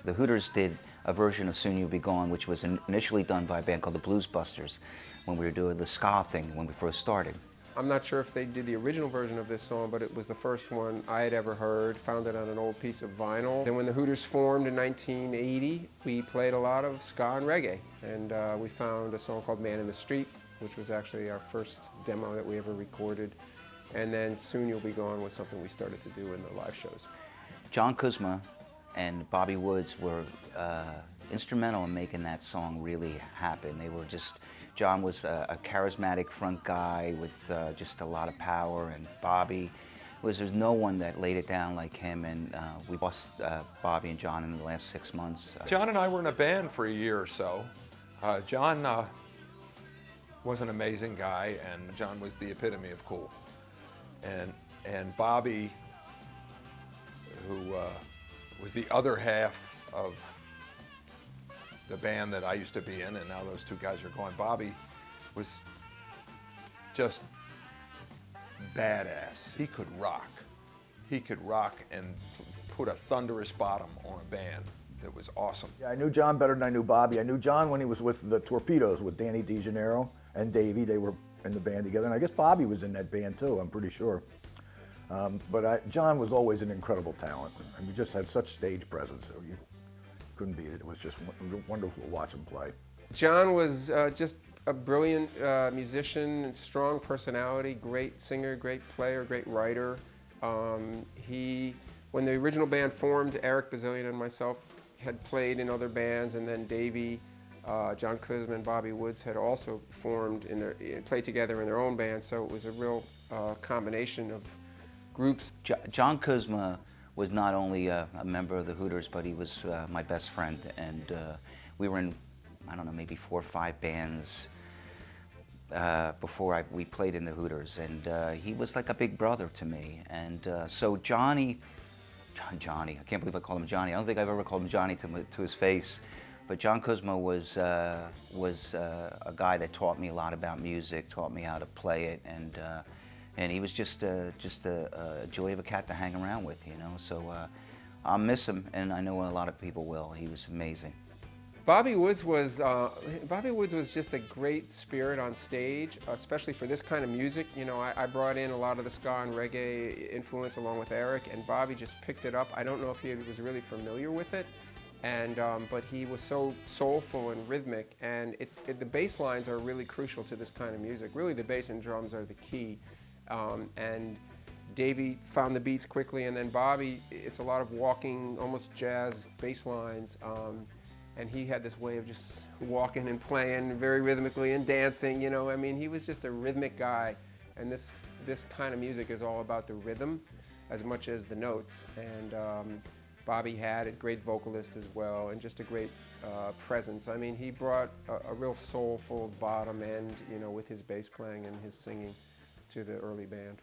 The Hooters did a version of Soon You'll Be Gone, which was initially done by a band called the Blues Busters when we were doing the ska thing when we first started. I'm not sure if they did the original version of this song, but it was the first one I had ever heard, found it on an old piece of vinyl. Then when the Hooters formed in 1980, we played a lot of ska and reggae, and we found a song called Man in the Street, which was actually our first demo that we ever recorded. And then Soon You'll Be Gone was something we started to do in the live shows. John Kuzma and Bobby Woods were instrumental in making that song really happen. They were just, John was a charismatic front guy with just a lot of power, and Bobby there's no one that laid it down like him, and we lost Bobby and John in the last 6 months. John and I were in a band for a year or so. John was an amazing guy, and John was the epitome of cool. And Bobby, who was the other half of the band that I used to be in, and now those two guys are gone. Bobby was just badass. He could rock. He could rock and put a thunderous bottom on a band that was awesome. Yeah, I knew John better than I knew Bobby. I knew John when he was with the Torpedoes with Danny DeGennaro and Davey. They were in the band together, and I guess Bobby was in that band too, I'm pretty sure. John was always an incredible talent, and we just had such stage presence. So you couldn't beat it. It was just wonderful to watch him play. John was just a brilliant musician, strong personality, great singer, great player, great writer. When the original band formed, Eric Bazillion and myself had played in other bands, and then Davey, John Kuzma and Bobby Woods had also formed played together in their own band, so it was a real combination of groups. John Kuzma was not only a member of the Hooters, but he was my best friend, and we were in, I don't know, maybe 4 or 5 bands before we played in the Hooters, and he was like a big brother to me. And so Johnny, I can't believe I called him Johnny. I don't think I've ever called him Johnny to his face, but John Kuzma was a guy that taught me a lot about music, taught me how to play it, and he was just a joy of a cat to hang around with, you know. So I'll miss him, and I know a lot of people will. He was amazing. Bobby Woods was just a great spirit on stage, especially for this kind of music. You know, I brought in a lot of the ska and reggae influence along with Eric, and Bobby just picked it up. I don't know if he was really familiar with it, but he was so soulful and rhythmic, and the bass lines are really crucial to this kind of music. Really, the bass and drums are the key. And Davey found the beats quickly, and then Bobby, it's a lot of walking, almost jazz bass lines, and he had this way of just walking and playing very rhythmically and dancing, you know. I mean, he was just a rhythmic guy, and this kind of music is all about the rhythm as much as the notes. And Bobby had a great vocalist as well, and just a great presence. I mean, he brought a real soulful bottom end, you know, with his bass playing and his singing to the early band.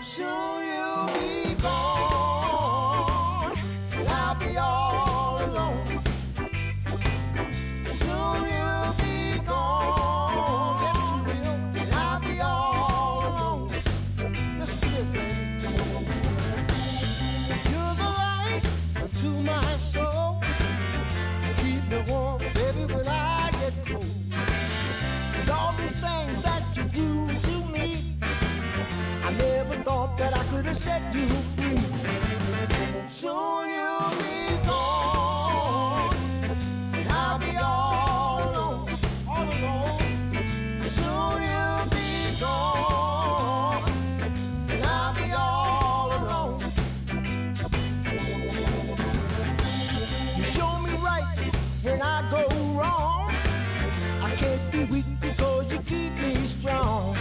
Soon you'll be gone, and I'll be all alone. Soon you'll be gone, yes you will, and I'll be all alone. Listen to this, baby. You're the light to my soul. Keep me warm, baby, when I get cold. With all these things that you do to me, I never thought that I could have set you free. Soon you'll be gone, and I'll be all alone, all alone. Soon you'll be gone, and I'll be all alone. You show me right when I go wrong. I can't be weak because you keep me strong.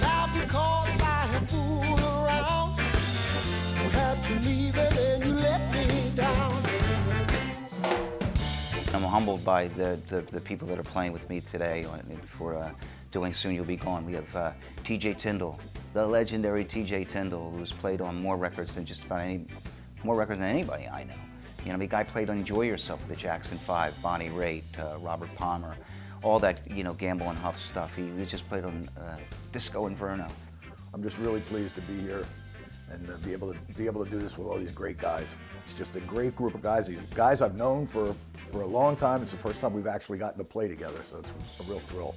Now because I have fooled around, you had to leave it and you let me down. I'm humbled by the people that are playing with me today doing Soon You'll Be Gone. We have TJ Tindall, the legendary TJ Tindall, who's played on more records than more records than anybody I know. You know, the guy played on Enjoy Yourself with the Jackson 5, Bonnie Raitt, Robert Palmer, all that, you know, Gamble and Huff stuff. He just played on Disco Inferno. I'm just really pleased to be here and be able to do this with all these great guys. It's just a great group of guys. These guys I've known for a long time. It's the first time we've actually gotten to play together, so it's a real thrill.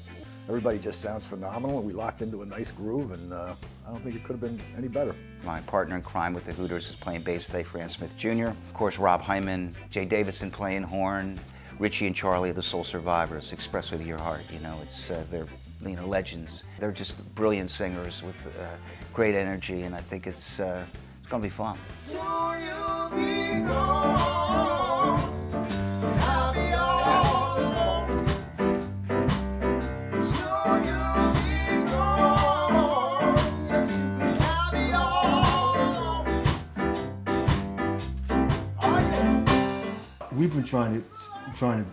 Everybody just sounds phenomenal, and we locked into a nice groove, and I don't think it could have been any better. My partner in crime with the Hooters is playing bass today, Fran Smith Jr. Of course, Rob Hyman, Jay Davidson playing horn, Richie and Charile are the Soul Survivors, Express With Your Heart. You know, they're legends. They're just brilliant singers with great energy, and I think it's gonna be fun. Soon you'll be gone. I'll be all alone. Soon you'll be gone. Yes, I'll be all alone. Oh, yeah. We've been trying to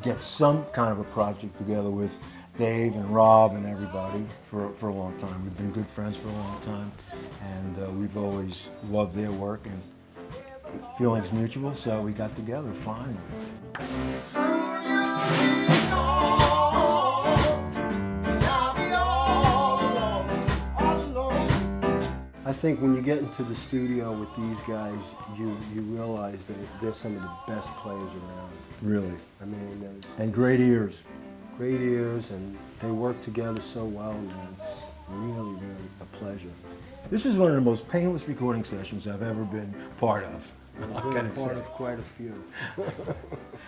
get some kind of a project together with Dave and Rob and everybody for a long time. We've been good friends for a long time, and we've always loved their work, and feelings mutual, so we got together finally. Soon you'll be gone. I'll be all alone. I think when you get into the studio with these guys, you realize that they're some of the best players around. Really. I mean, and great ears, and they work together so well, and it's really, really a pleasure. This is one of the most painless recording sessions I've ever been part of. I've been part of quite a few.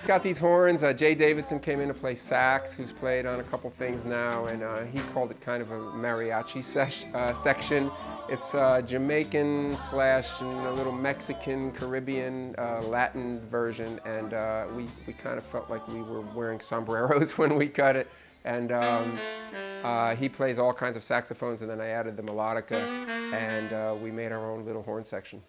Got these horns. Jay Davidson came in to play sax, who's played on a couple things now, and he called it kind of a mariachi section. It's Jamaican / a little Mexican, Caribbean, Latin version, and we kind of felt like we were wearing sombreros when we cut it. And he plays all kinds of saxophones, and then I added the melodica, and we made our own little horn section.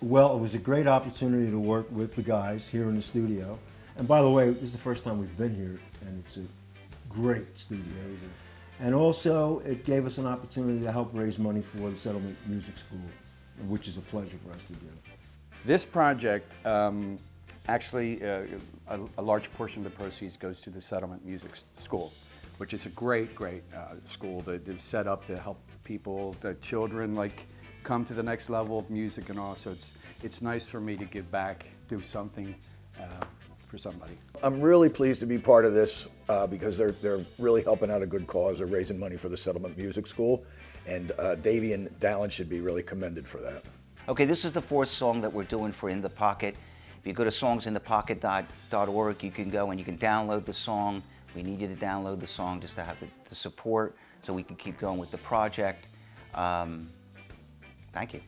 Well, it was a great opportunity to work with the guys here in the studio. And by the way, this is the first time we've been here, and it's a great studio. And also, it gave us an opportunity to help raise money for the Settlement Music School, which is a pleasure for us to do. This project, actually, a large portion of the proceeds goes to the Settlement Music School, which is a great school that is set up to help people, the children, like, come to the next level of music and all. So it's nice for me to give back, do something for somebody. I'm really pleased to be part of this because they're really helping out a good cause. They're raising money for the Settlement Music School, and Davey and Dallyn should be really commended for that. Okay, this is the fourth song that we're doing for In the Pocket. If you go to songsinthepocket.org, you can go and you can download the song. We need you to download the song just to have the support so we can keep going with the project. Thank you.